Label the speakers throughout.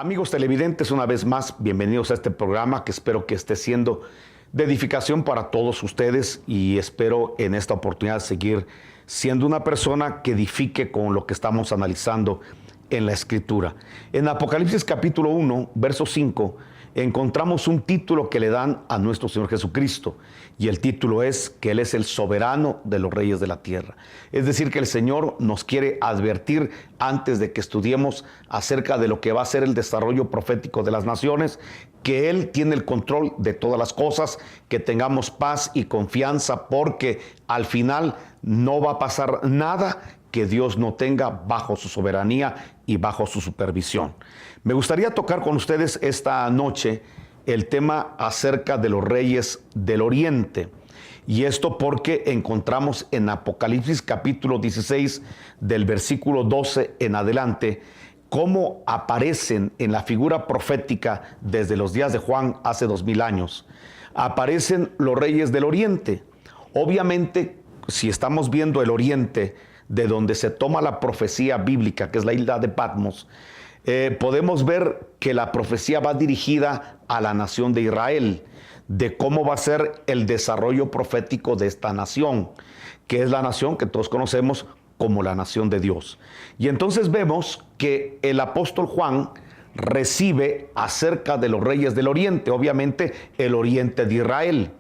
Speaker 1: Amigos televidentes, una vez más, bienvenidos a este programa que espero que esté siendo de edificación para todos ustedes y espero en esta oportunidad seguir siendo una persona que edifique con lo que estamos analizando en la Escritura. En Apocalipsis capítulo 1, verso 5, encontramos un título que le dan a nuestro Señor Jesucristo y el título es que Él es el soberano de los reyes de la tierra. Es decir, que el Señor nos quiere advertir antes de que estudiemos acerca de lo que va a ser el desarrollo profético de las naciones, que Él tiene el control de todas las cosas, que tengamos paz y confianza porque al final no va a pasar nada que Dios no tenga bajo su soberanía y bajo su supervisión. Me gustaría tocar con ustedes esta noche el tema acerca de los reyes del Oriente. Y esto porque encontramos en Apocalipsis capítulo 16 del versículo 12 en adelante cómo aparecen en la figura profética desde los días de Juan hace 2000 años. Aparecen los reyes del Oriente. Obviamente, si estamos viendo el Oriente, de donde se toma la profecía bíblica, que es la isla de Patmos, podemos ver que la profecía va dirigida a la nación de Israel, de cómo va a ser el desarrollo profético de esta nación, que es la nación que todos conocemos como la nación de Dios. Y entonces vemos que el apóstol Juan recibe acerca de los reyes del Oriente, obviamente el Oriente de Israel.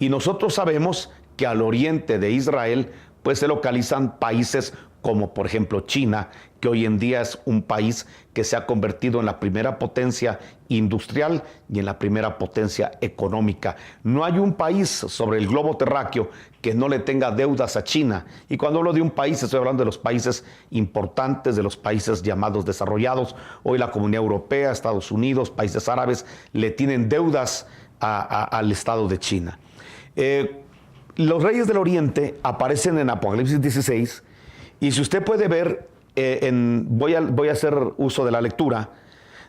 Speaker 1: Y nosotros sabemos que al Oriente de Israel pues se localizan países como por ejemplo China, que hoy en día es un país que se ha convertido en la primera potencia industrial y en la primera potencia económica. No hay un país sobre el globo terráqueo que no le tenga deudas a China. Y cuando hablo de un país, estoy hablando de los países importantes, de los países llamados desarrollados. Hoy la Comunidad Europea, Estados Unidos, países árabes, le tienen deudas al Estado de China. Los reyes del Oriente aparecen en Apocalipsis 16 y si usted puede ver, voy a hacer uso de la lectura,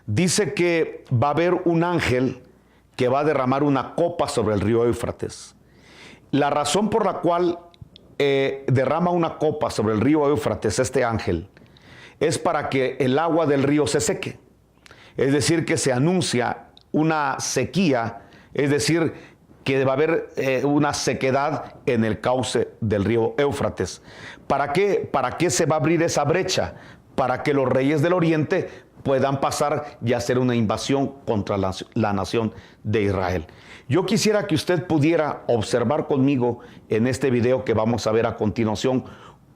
Speaker 1: dice que va a haber un ángel que va a derramar una copa sobre el río Éufrates. La razón por la cual derrama una copa sobre el río Éufrates este ángel es para que el agua del río se seque. Es decir, que se anuncia una sequía, es decir, que va a haber una sequedad en el cauce del río Éufrates. ¿Para qué? ¿Para qué se va a abrir esa brecha? Para que los reyes del Oriente puedan pasar y hacer una invasión contra la nación de Israel. Yo quisiera que usted pudiera observar conmigo en este video que vamos a ver a continuación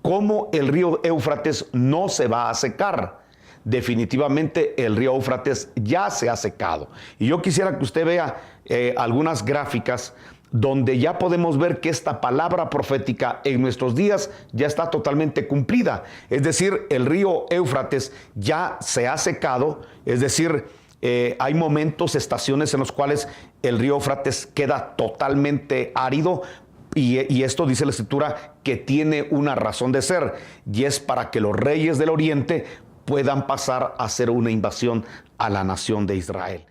Speaker 1: cómo el río Éufrates no se va a secar. Definitivamente el río Éufrates ya se ha secado. Y yo quisiera que usted vea algunas gráficas donde ya podemos ver que esta palabra profética en nuestros días ya está totalmente cumplida. Es decir, el río Éufrates ya se ha secado, es decir, hay momentos, estaciones en los cuales el río Éufrates queda totalmente árido. Y esto dice la Escritura que tiene una razón de ser, y es para que los reyes del Oriente puedan pasar a hacer una invasión a la nación de Israel.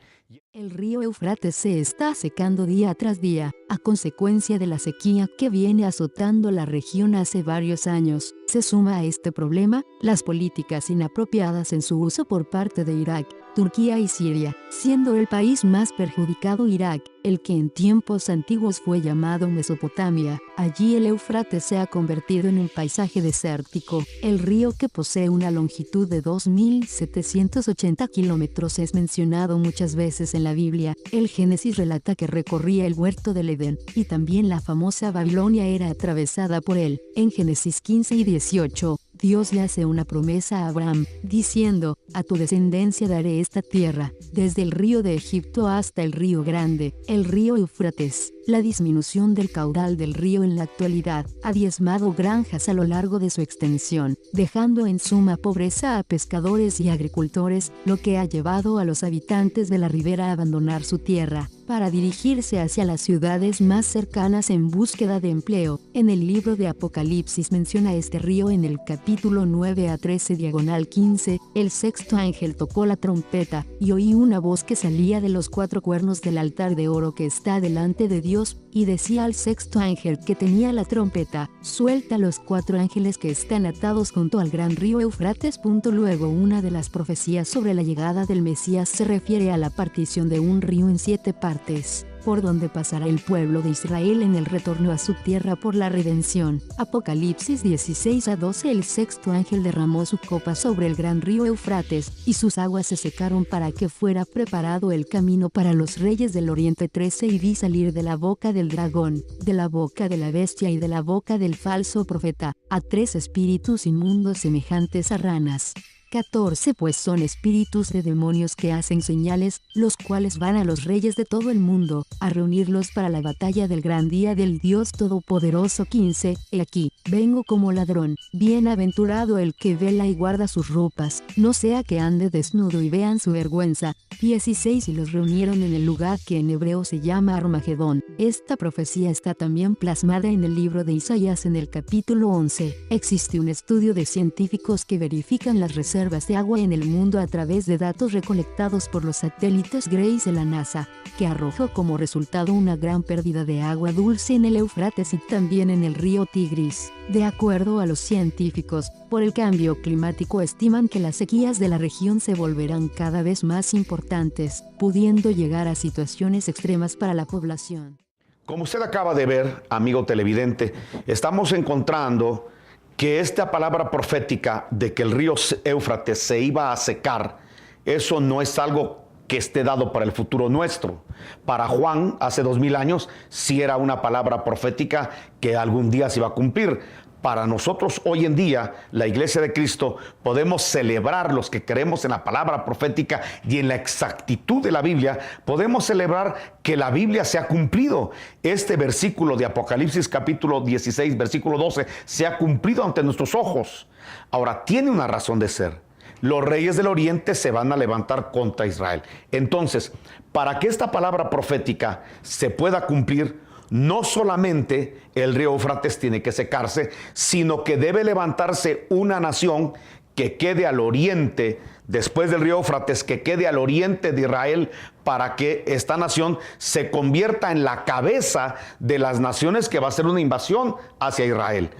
Speaker 2: El río Éufrates se está secando día tras día, a consecuencia de la sequía que viene azotando la región hace varios años. Se suma a este problema las políticas inapropiadas en su uso por parte de Irak, Turquía y Siria, siendo el país más perjudicado Irak, el que en tiempos antiguos fue llamado Mesopotamia. Allí el Éufrates se ha convertido en un paisaje desértico. El río, que posee una longitud de 2.780 kilómetros, es mencionado muchas veces en la Biblia. El Génesis relata que recorría el huerto del Edén, y también la famosa Babilonia era atravesada por él. En Génesis 15 y 18, Dios le hace una promesa a Abraham, diciendo: a tu descendencia daré esta tierra, desde el río de Egipto hasta el río grande, el río Éufrates. La disminución del caudal del río en la actualidad ha diezmado granjas a lo largo de su extensión, dejando en suma pobreza a pescadores y agricultores, lo que ha llevado a los habitantes de la ribera a abandonar su tierra, para dirigirse hacia las ciudades más cercanas en búsqueda de empleo. En el libro de Apocalipsis menciona este río en el capítulo 9 a 13 diagonal 15, el sexto ángel tocó la trompeta, y oí una voz que salía de los 4 cuernos del altar de oro que está delante de Dios, Dios, y decía al sexto ángel que tenía la trompeta: suelta los 4 ángeles que están atados junto al gran río Éufrates. Luego, una de las profecías sobre la llegada del Mesías se refiere a la partición de un río en 7 partes, por donde pasará el pueblo de Israel en el retorno a su tierra por la redención. Apocalipsis 16:12. El sexto ángel derramó su copa sobre el gran río Éufrates, y sus aguas se secaron para que fuera preparado el camino para los reyes del oriente. 13. Y vi salir de la boca del dragón, de la boca de la bestia y de la boca del falso profeta, a 3 espíritus inmundos semejantes a ranas. 14. Pues son espíritus de demonios que hacen señales, los cuales van a los reyes de todo el mundo, a reunirlos para la batalla del gran día del Dios Todopoderoso. 15. He aquí, vengo como ladrón. Bienaventurado el que vela y guarda sus ropas, no sea que ande desnudo y vean su vergüenza. 16. Y los reunieron en el lugar que en hebreo se llama Armagedón. Esta profecía está también plasmada en el libro de Isaías en el capítulo 11. Existe un estudio de científicos que verifican las reservas de agua en el mundo a través de datos recolectados por los satélites Grace de la NASA, que arrojó como resultado una gran pérdida de agua dulce en el Éufrates y también en el río Tigris. De acuerdo a los científicos, por el cambio climático estiman que las sequías de la región se volverán cada vez más importantes, pudiendo llegar a situaciones extremas para la población.
Speaker 1: Como usted acaba de ver, amigo televidente, estamos encontrando que esta palabra profética de que el río Éufrates se iba a secar, eso no es algo que esté dado para el futuro nuestro. Para Juan, hace 2000 años, sí era una palabra profética que algún día se iba a cumplir. Para nosotros hoy en día, la Iglesia de Cristo, podemos celebrar, los que creemos en la palabra profética y en la exactitud de la Biblia, podemos celebrar que la Biblia se ha cumplido. Este versículo de Apocalipsis capítulo 16, versículo 12, se ha cumplido ante nuestros ojos. Ahora, tiene una razón de ser. Los reyes del oriente se van a levantar contra Israel. Entonces, para que esta palabra profética se pueda cumplir, no solamente el río Éufrates tiene que secarse, sino que debe levantarse una nación que quede al oriente, después del río Éufrates, que quede al oriente de Israel, para que esta nación se convierta en la cabeza de las naciones que va a hacer una invasión hacia Israel.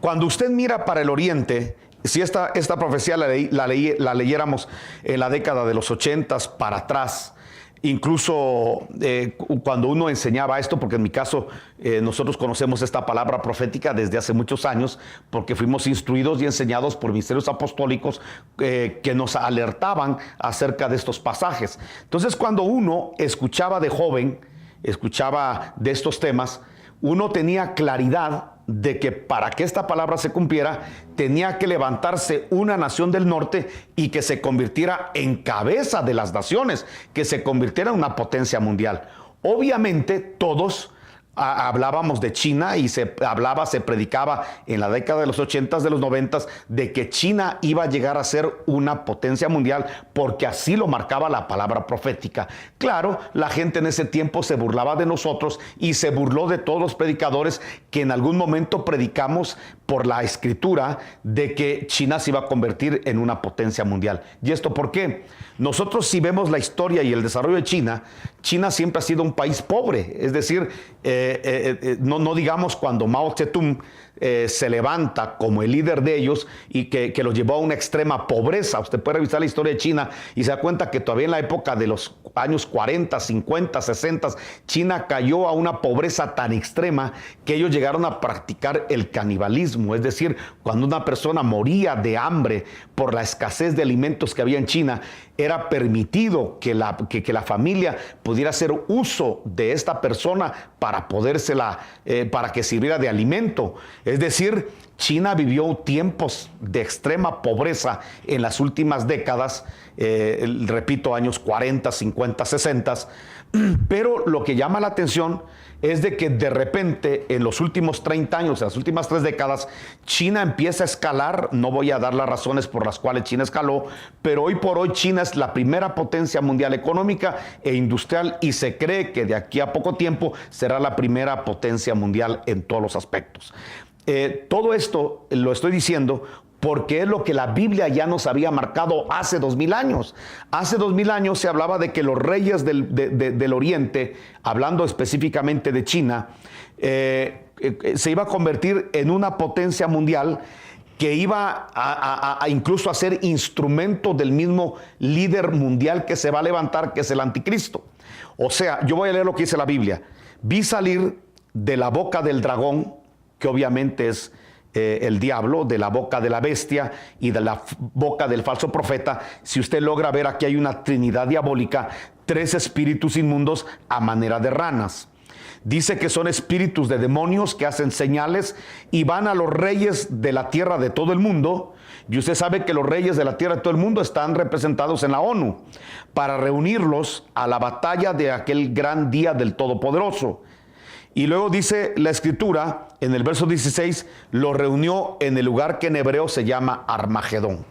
Speaker 1: Cuando usted mira para el oriente, si esta profecía la leyéramos en la década de los 80s para atrás, incluso cuando uno enseñaba esto, porque en mi caso nosotros conocemos esta palabra profética desde hace muchos años, porque fuimos instruidos y enseñados por ministerios apostólicos que nos alertaban acerca de estos pasajes. Entonces, cuando uno escuchaba de joven, escuchaba de estos temas, uno tenía claridad de que para que esta palabra se cumpliera, tenía que levantarse una nación del norte y que se convirtiera en cabeza de las naciones, que se convirtiera en una potencia mundial. Obviamente todos hablábamos de China y se predicaba en la década de los 80s, de los 90s, de que China iba a llegar a ser una potencia mundial, porque así lo marcaba la palabra profética. Claro, la gente en ese tiempo se burlaba de nosotros y se burló de todos los predicadores que en algún momento predicamos por la escritura de que China se iba a convertir en una potencia mundial. ¿Y esto por qué? Nosotros, si vemos la historia y el desarrollo de China, China siempre ha sido un país pobre, es decir, no digamos cuando Mao Zedong se levanta como el líder de ellos y que los llevó a una extrema pobreza. Usted puede revisar la historia de China y se da cuenta que todavía en la época de los años 40, 50, 60, China cayó a una pobreza tan extrema que ellos llegaron a practicar el canibalismo, es decir, cuando una persona moría de hambre por la escasez de alimentos que había en China, era permitido que la familia pudiera hacer uso de esta persona para para que sirviera de alimento. Es decir, China vivió tiempos de extrema pobreza en las últimas décadas, repito, años 40, 50, 60, pero lo que llama la atención es de que de repente en los últimos 30 años, en las últimas 3 décadas, China empieza a escalar. No voy a dar las razones por las cuales China escaló, pero hoy por hoy China es la primera potencia mundial económica e industrial y se cree que de aquí a poco tiempo será la primera potencia mundial en todos los aspectos. Todo esto lo estoy diciendo porque es lo que la Biblia ya nos había marcado hace 2000 años. Hace 2000 años se hablaba de que los reyes del Oriente, hablando específicamente de China, se iba a convertir en una potencia mundial que iba a incluso a ser instrumento del mismo líder mundial que se va a levantar, que es el anticristo. O sea, yo voy a leer lo que dice la Biblia. Vi salir de la boca del dragón, que obviamente es el diablo, de la boca de la bestia y de la boca del falso profeta. Si usted logra ver, aquí hay una trinidad diabólica, 3 espíritus inmundos a manera de ranas. Dice que son espíritus de demonios que hacen señales y van a los reyes de la tierra de todo el mundo. Y usted sabe que los reyes de la tierra de todo el mundo están representados en la ONU para reunirlos a la batalla de aquel gran día del Todopoderoso. Y luego dice la Escritura, en el verso 16, lo reunió en el lugar que en hebreo se llama Armagedón.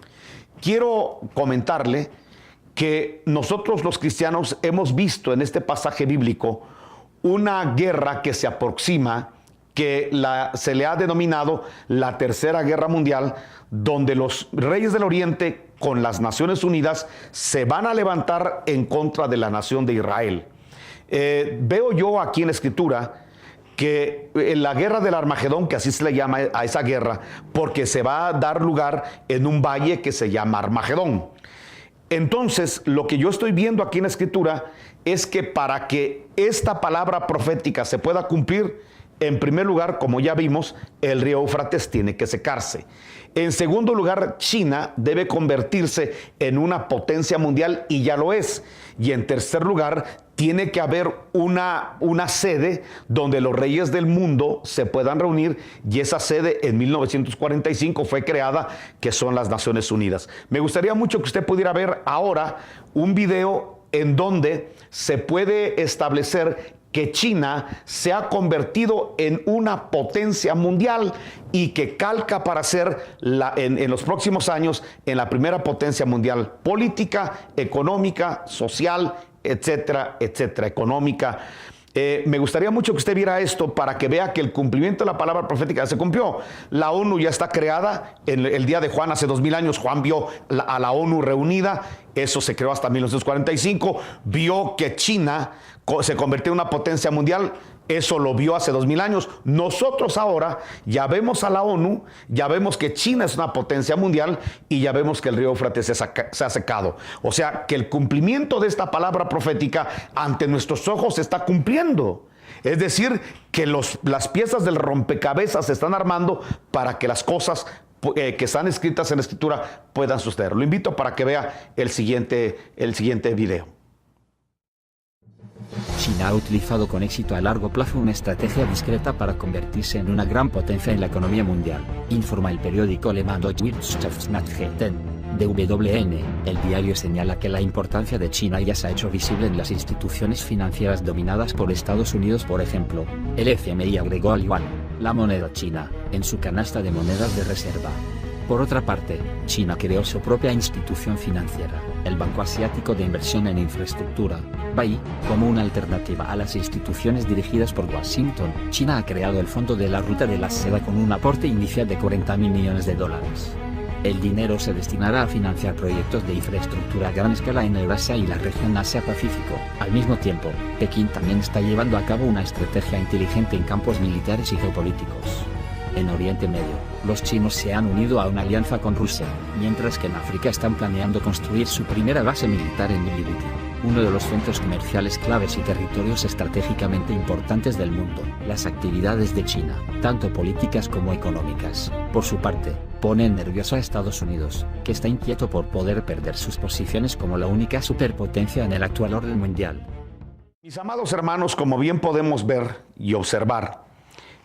Speaker 1: Quiero comentarle que nosotros los cristianos hemos visto en este pasaje bíblico una guerra que se aproxima, que se le ha denominado la Tercera Guerra Mundial, donde los reyes del Oriente con las Naciones Unidas se van a levantar en contra de la nación de Israel. Veo yo aquí en la Escritura que la guerra del Armagedón, que así se le llama a esa guerra, porque se va a dar lugar en un valle que se llama Armagedón. Entonces, lo que yo estoy viendo aquí en la Escritura es que para que esta palabra profética se pueda cumplir, en primer lugar, como ya vimos, el río Éufrates tiene que secarse. En segundo lugar, China debe convertirse en una potencia mundial y ya lo es. Y en tercer lugar, tiene que haber una sede donde los reyes del mundo se puedan reunir, y esa sede en 1945 fue creada, que son las Naciones Unidas. Me gustaría mucho que usted pudiera ver ahora un video en donde se puede establecer que China se ha convertido en una potencia mundial y que calca para ser en los próximos años en la primera potencia mundial política, económica, social, etcétera, etcétera, económica. Me gustaría mucho que usted viera esto para que vea que el cumplimiento de la palabra profética se cumplió. La ONU ya está creada. En el día de Juan, hace 2000 años, Juan vio a la ONU reunida. Eso se creó hasta 1945. Vio que China se convirtió en una potencia mundial. Eso lo vio hace 2000 años. Nosotros ahora ya vemos a la ONU, ya vemos que China es una potencia mundial y ya vemos que el río Éufrates se ha secado. O sea, que el cumplimiento de esta palabra profética ante nuestros ojos se está cumpliendo. Es decir, que las piezas del rompecabezas se están armando para que las cosas que están escritas en la Escritura puedan suceder. Lo invito para que vea el siguiente video.
Speaker 3: China ha utilizado con éxito a largo plazo una estrategia discreta para convertirse en una gran potencia en la economía mundial, informa el periódico alemán Deutsche Wirtschaftsnachrichten, DWN. El diario señala que la importancia de China ya se ha hecho visible en las instituciones financieras dominadas por Estados Unidos. Por ejemplo, el FMI agregó al yuan, la moneda china, en su canasta de monedas de reserva. Por otra parte, China creó su propia institución financiera, el Banco Asiático de Inversión en Infraestructura, BAI, como una alternativa a las instituciones dirigidas por Washington. China ha creado el Fondo de la Ruta de la Seda con un aporte inicial de $40.000 millones. El dinero se destinará a financiar proyectos de infraestructura a gran escala en Eurasia y la región Asia-Pacífico. Al mismo tiempo, Pekín también está llevando a cabo una estrategia inteligente en campos militares y geopolíticos. En Oriente Medio, los chinos se han unido a una alianza con Rusia, mientras que en África están planeando construir su primera base militar en Djibouti, uno de los centros comerciales claves y territorios estratégicamente importantes del mundo. Las actividades de China, tanto políticas como económicas, por su parte, ponen nervioso a Estados Unidos, que está inquieto por poder perder sus posiciones como la única superpotencia en el actual orden mundial.
Speaker 1: Mis amados hermanos, como bien podemos ver y observar,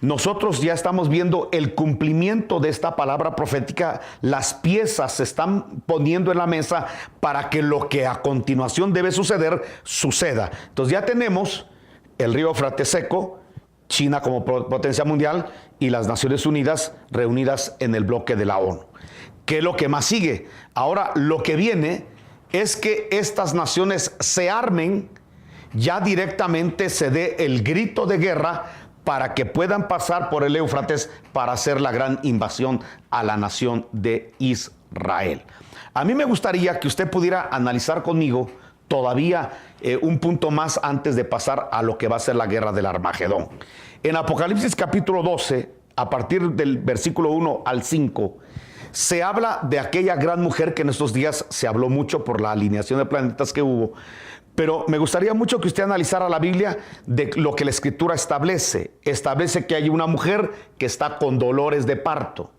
Speaker 1: nosotros ya estamos viendo el cumplimiento de esta palabra profética. Las piezas se están poniendo en la mesa para que lo que a continuación debe suceder, suceda. Entonces ya tenemos el río Éufrates seco, China como potencia mundial y las Naciones Unidas reunidas en el bloque de la ONU. ¿Qué es lo que más sigue? Ahora lo que viene es que estas naciones se armen, ya directamente se dé el grito de guerra para que puedan pasar por el Éufrates para hacer la gran invasión a la nación de Israel. A mí me gustaría que usted pudiera analizar conmigo todavía un punto más antes de pasar a lo que va a ser la guerra del Armagedón. En Apocalipsis capítulo 12, a partir del versículo 1 al 5, se habla de aquella gran mujer que en estos días se habló mucho por la alineación de planetas que hubo. Pero me gustaría mucho que usted analizara la Biblia de lo que la Escritura establece. Establece que hay una mujer que está con dolores de parto.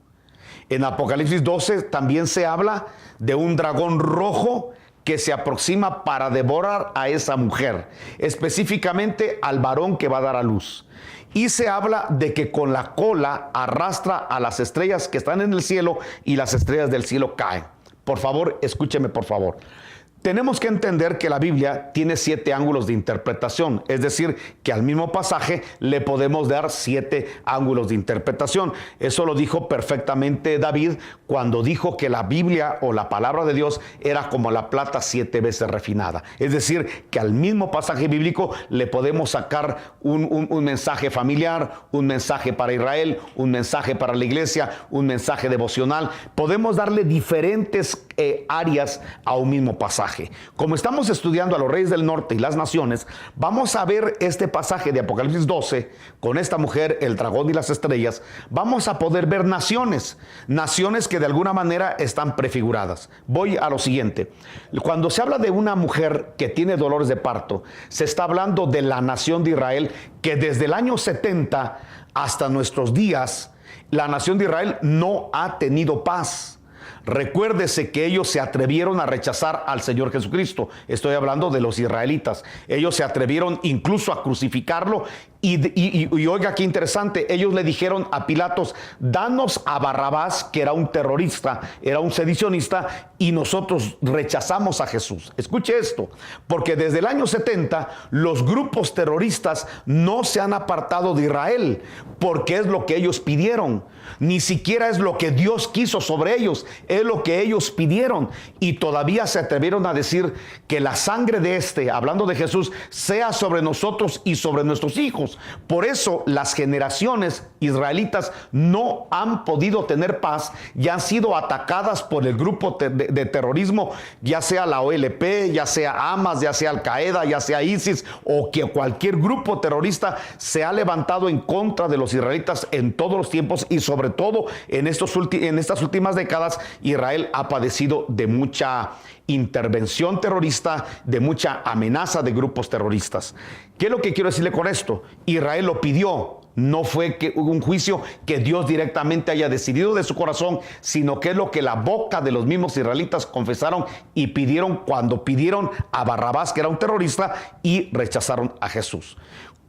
Speaker 1: En Apocalipsis 12 también se habla de un dragón rojo que se aproxima para devorar a esa mujer, específicamente al varón que va a dar a luz. Y se habla de que con la cola arrastra a las estrellas que están en el cielo y las estrellas del cielo caen. Por favor, escúcheme por favor. Tenemos que entender que la Biblia tiene 7 ángulos de interpretación, es decir, que al mismo pasaje le podemos dar 7 ángulos de interpretación. Eso lo dijo perfectamente David cuando dijo que la Biblia o la palabra de Dios era como la plata 7 veces refinada. Es decir, que al mismo pasaje bíblico le podemos sacar un mensaje familiar, un mensaje para Israel, un mensaje para la iglesia, un mensaje devocional. Podemos darle diferentes áreas a un mismo pasaje. Como estamos estudiando a los reyes del norte y las naciones, vamos a ver este pasaje de Apocalipsis 12 con esta mujer, el dragón y las estrellas. Vamos a poder ver naciones que de alguna manera están prefiguradas. Voy a lo siguiente. Cuando se habla de una mujer que tiene dolores de parto, se está hablando de la nación de Israel, que desde el año 70 hasta nuestros días, la nación de Israel no ha tenido paz. Recuérdese que ellos se atrevieron a rechazar al Señor Jesucristo. Estoy hablando de los israelitas. Ellos se atrevieron incluso a crucificarlo. Y oiga qué interesante, ellos le dijeron a Pilatos: danos a Barrabás, que era un terrorista, era un sedicionista, y nosotros rechazamos a Jesús. Escuche esto, porque desde el año 70 los grupos terroristas no se han apartado de Israel, porque es lo que ellos pidieron. Ni siquiera es lo que Dios quiso sobre ellos, es lo que ellos pidieron. Y todavía se atrevieron a decir que la sangre de hablando de Jesús, sea sobre nosotros y sobre nuestros hijos. Por eso las generaciones israelitas no han podido tener paz y han sido atacadas por el grupo de terrorismo, ya sea la OLP, ya sea Hamas, ya sea Al Qaeda, ya sea ISIS, o que cualquier grupo terrorista se ha levantado en contra de los israelitas en todos los tiempos, y sobre todo en estas últimas décadas Israel ha padecido de mucha intervención terrorista, de mucha amenaza de grupos terroristas. ¿Qué es lo que quiero decirle con esto? Israel lo pidió. No fue que hubo un juicio que Dios directamente haya decidido de su corazón, sino que es lo que la boca de los mismos israelitas confesaron y pidieron cuando pidieron a Barrabás, que era un terrorista, y rechazaron a Jesús.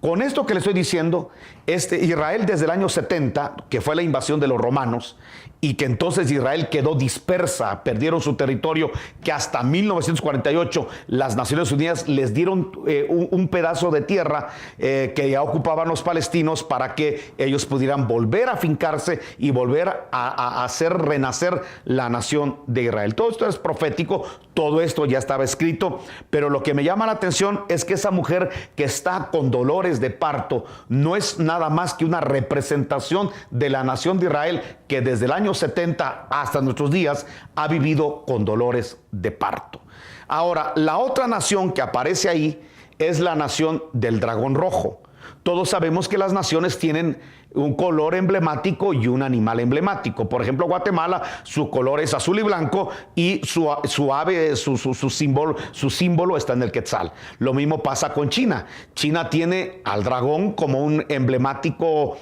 Speaker 1: Con esto que le estoy diciendo, Israel desde el año 70, que fue la invasión de los romanos, y que entonces Israel quedó dispersa, perdieron su territorio, que hasta 1948 las Naciones Unidas les dieron un pedazo de tierra que ya ocupaban los palestinos para que ellos pudieran volver a fincarse y volver a hacer renacer la nación de Israel. Todo esto es profético, todo esto ya estaba escrito, pero lo que me llama la atención es que esa mujer que está con dolores de parto no es nada más que una representación de la nación de Israel, que desde el año 70 hasta nuestros días ha vivido con dolores de parto. Ahora, la otra nación que aparece ahí es la nación del dragón rojo. Todos sabemos que las naciones tienen un color emblemático y un animal emblemático. Por ejemplo, Guatemala, su color es azul y blanco, y su ave, su símbolo está en el quetzal. Lo mismo pasa con China. China tiene al dragón como un emblemático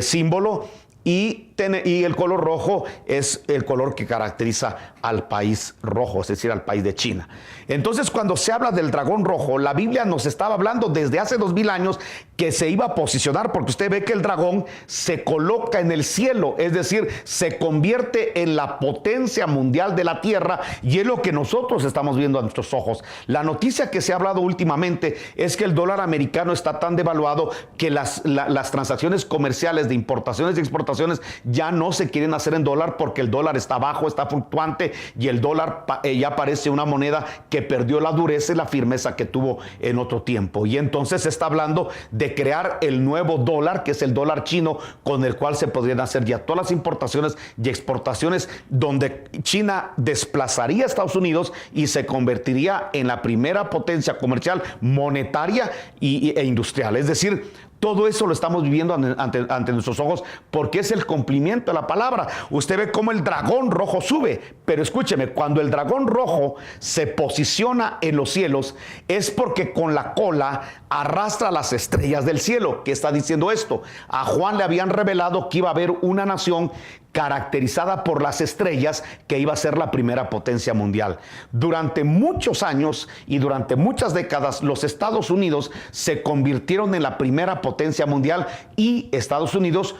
Speaker 1: símbolo, y el color rojo es el color que caracteriza al país rojo, es decir, al país de China. Entonces, cuando se habla del dragón rojo, la Biblia nos estaba hablando desde hace 2000 años que se iba a posicionar, porque usted ve que el dragón se coloca en el cielo, es decir, se convierte en la potencia mundial de la tierra, y es lo que nosotros estamos viendo a nuestros ojos. La noticia que se ha hablado últimamente es que el dólar americano está tan devaluado que las transacciones comerciales de importaciones y exportaciones ya no se quieren hacer en dólar porque el dólar está bajo, está fluctuante y el dólar ya parece una moneda que perdió la dureza y la firmeza que tuvo en otro tiempo. Y entonces se está hablando de crear el nuevo dólar, que es el dólar chino, con el cual se podrían hacer ya todas las importaciones y exportaciones, donde China desplazaría a Estados Unidos y se convertiría en la primera potencia comercial, monetaria e industrial. Es decir, todo eso lo estamos viviendo ante nuestros ojos porque es el cumplimiento de la palabra. Usted ve cómo el dragón rojo sube, pero escúcheme, cuando el dragón rojo se posiciona en los cielos es porque con la cola arrastra las estrellas del cielo. ¿Qué está diciendo esto? A Juan le habían revelado que iba a haber una nación caracterizada por las estrellas que iba a ser la primera potencia mundial. Durante muchos años y durante muchas décadas, los Estados Unidos se convirtieron en la primera potencia mundial y Estados Unidos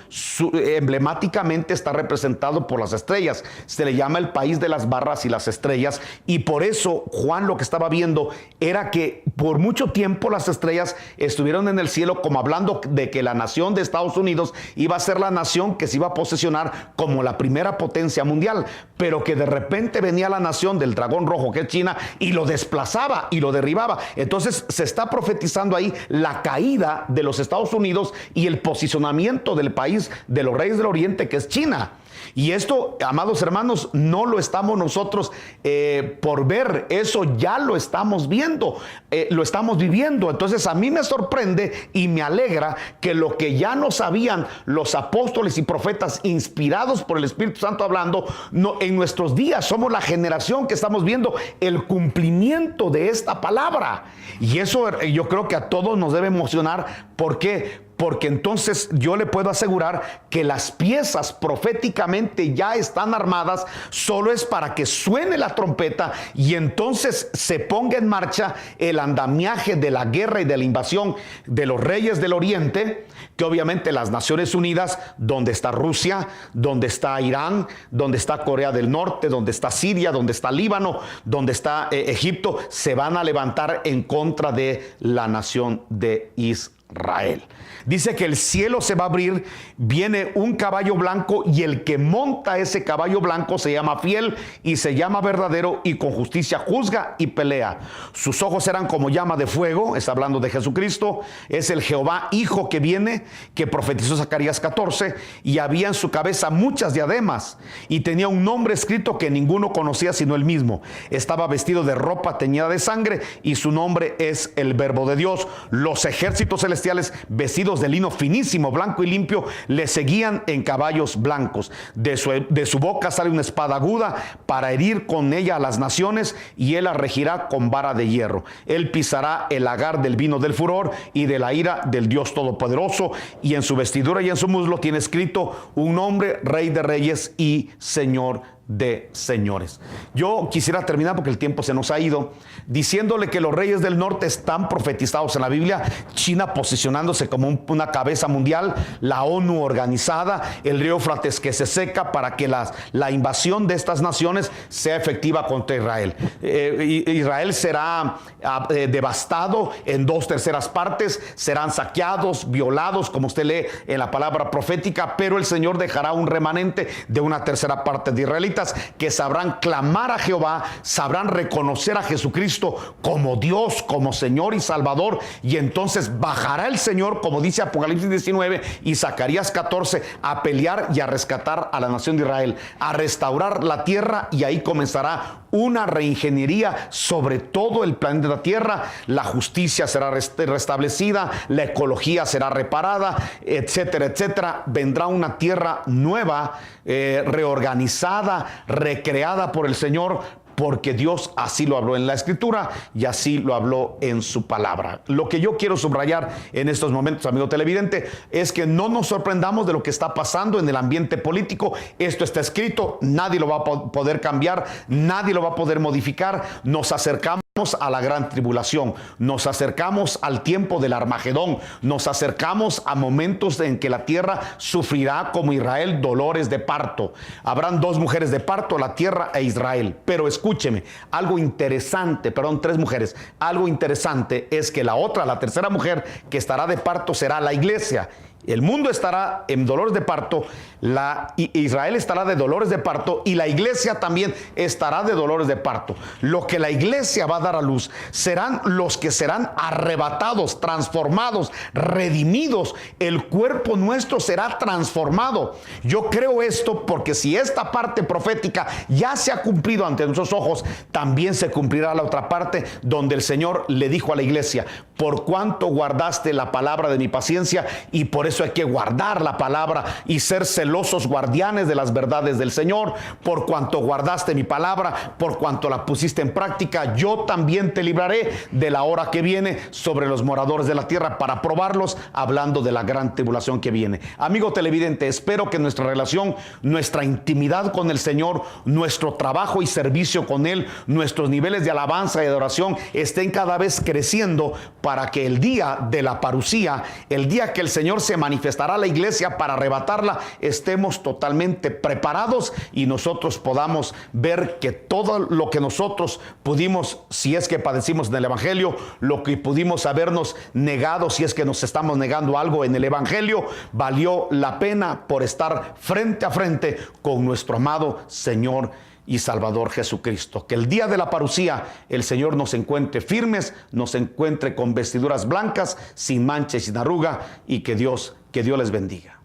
Speaker 1: emblemáticamente está representado por las estrellas. Se le llama el país de las barras y las estrellas, y por eso Juan lo que estaba viendo era que por mucho tiempo las estrellas estuvieron en el cielo, como hablando de que la nación de Estados Unidos iba a ser la nación que se iba a posesionar como la primera potencia mundial, pero que de repente venía la nación del dragón rojo, que es China, y lo desplazaba y lo derribaba. Entonces se está profetizando ahí la caída de los Estados Unidos y el posicionamiento del país de los reyes del Oriente, que es China. Y esto, amados hermanos, no lo estamos nosotros por ver, eso ya lo estamos viendo, lo estamos viviendo. Entonces a mí me sorprende y me alegra que lo que ya no sabían los apóstoles y profetas inspirados por el Espíritu Santo hablando, en nuestros días somos la generación que estamos viendo el cumplimiento de esta palabra. Y eso yo creo que a todos nos debe emocionar. ¿Por qué? Porque entonces yo le puedo asegurar que las piezas proféticamente ya están armadas, solo es para que suene la trompeta y entonces se ponga en marcha el andamiaje de la guerra y de la invasión de los reyes del Oriente, que obviamente las Naciones Unidas, donde está Rusia, donde está Irán, donde está Corea del Norte, donde está Siria, donde está Líbano, donde está Egipto, se van a levantar en contra de la nación de Israel. Dice que el cielo se va a abrir, viene un caballo blanco y el que monta ese caballo blanco se llama fiel y se llama verdadero y con justicia juzga y pelea. Sus ojos eran como llama de fuego, está hablando de Jesucristo, es el Jehová Hijo que viene, que profetizó Zacarías 14, y había en su cabeza muchas diademas y tenía un nombre escrito que ninguno conocía sino él mismo. Estaba vestido de ropa teñida de sangre y su nombre es el Verbo de Dios. Los ejércitos celestiales vestidos de lino finísimo, blanco y limpio, le seguían en caballos blancos. De su boca sale una espada aguda para herir con ella a las naciones, y él la regirá con vara de hierro. Él pisará el lagar del vino del furor y de la ira del Dios Todopoderoso, y en su vestidura y en su muslo tiene escrito un nombre: Rey de Reyes y Señor de señores. Yo quisiera terminar, porque el tiempo se nos ha ido, diciéndole que los reyes del norte están profetizados en la Biblia. China posicionándose como una cabeza mundial, la ONU organizada, el río Éufrates que se seca para que la invasión de estas naciones sea efectiva contra Israel. Israel será devastado en 2/3 partes, serán saqueados, violados, como usted lee en la palabra profética, pero el Señor dejará un remanente de 1/3 parte de israelitas que sabrán clamar a Jehová, sabrán reconocer a Jesucristo como Dios, como Señor y Salvador, y entonces bajará el Señor, como dice Apocalipsis 19 y Zacarías 14, a pelear y a rescatar a la nación de Israel, a restaurar la tierra, y ahí comenzará una reingeniería sobre todo el planeta Tierra. La justicia será restablecida, la ecología será reparada, etcétera, etcétera. Vendrá una tierra nueva, reorganizada, recreada por el Señor, porque Dios así lo habló en la Escritura y así lo habló en su palabra. Lo que yo quiero subrayar en estos momentos, amigo televidente, es que no nos sorprendamos de lo que está pasando en el ambiente político. Esto está escrito, nadie lo va a poder cambiar, nadie lo va a poder modificar. Nos acercamos a la gran tribulación, nos acercamos al tiempo del Armagedón, nos acercamos a momentos en que la tierra sufrirá como Israel dolores de parto. Habrán 2 mujeres de parto, la tierra e Israel. Pero escúcheme, algo interesante, 3 mujeres, algo interesante es que la tercera mujer que estará de parto será la iglesia. El mundo estará en dolores de parto, Israel estará de dolores de parto y la iglesia también estará de dolores de parto. Lo que la iglesia va a dar a luz serán los que serán arrebatados, transformados, redimidos. El cuerpo nuestro será transformado. Yo creo esto porque si esta parte profética ya se ha cumplido ante nuestros ojos, también se cumplirá la otra parte donde el Señor le dijo a la iglesia: por cuanto guardaste la palabra de mi paciencia. Y por eso hay que guardar la palabra y ser celosos guardianes de las verdades del Señor. Por cuanto guardaste mi palabra, por cuanto la pusiste en práctica, yo también te libraré de la hora que viene sobre los moradores de la tierra para probarlos, hablando de la gran tribulación que viene. Amigo televidente, espero que nuestra relación, nuestra intimidad con el Señor, nuestro trabajo y servicio con Él, nuestros niveles de alabanza y adoración estén cada vez creciendo, para que el día de la parucía, el día que el Señor se manifestará a la iglesia para arrebatarla, estemos totalmente preparados y nosotros podamos ver que todo lo que nosotros pudimos, si es que padecimos en el Evangelio, lo que pudimos habernos negado, si es que nos estamos negando algo en el Evangelio, valió la pena por estar frente a frente con nuestro amado Señor y Salvador Jesucristo. Que el día de la parucía el Señor nos encuentre firmes, nos encuentre con vestiduras blancas, sin mancha y sin arruga, y que Dios les bendiga.